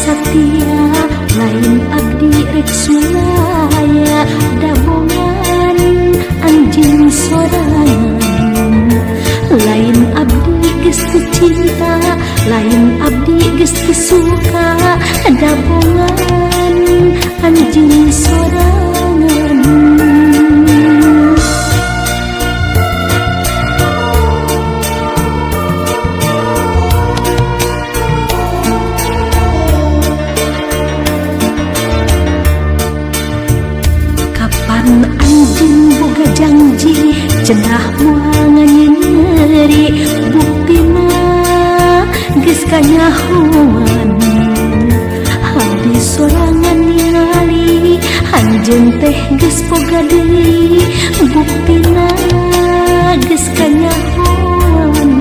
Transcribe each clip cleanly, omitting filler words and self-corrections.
satia lain abdi rek sulaya dabongan anjing sorangan lain abdi geus teu cinta lain abdi geus teu suka dabongan anjing sorangan. Anjing boga janji cenah moal nganyeri buktina geus kanyahoan abdi sorangan ningali anjeun teh geus boga deui buktina geus kanyahoan.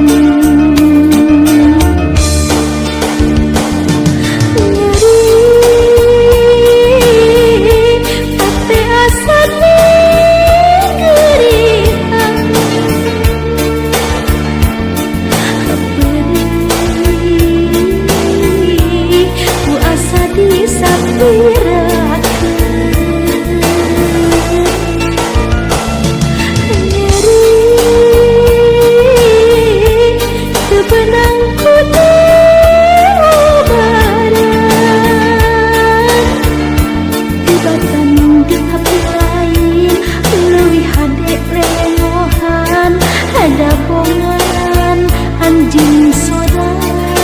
Anjing sorangan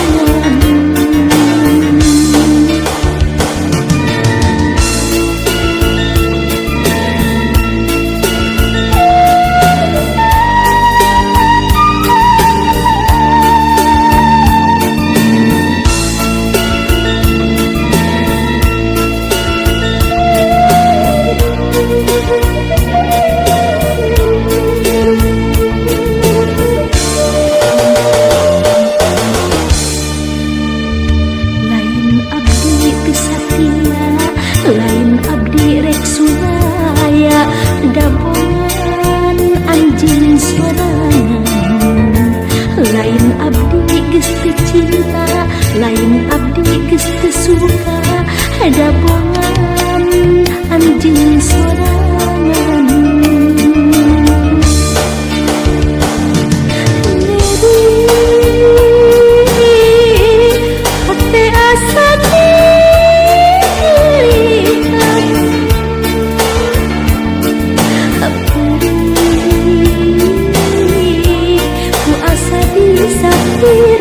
lain abdi rek sulaya dabongan anjing sorangan lain abdi geus teu cinta lain abdi geus teu suka dabongan anjing sorangan. Hate asa Sakti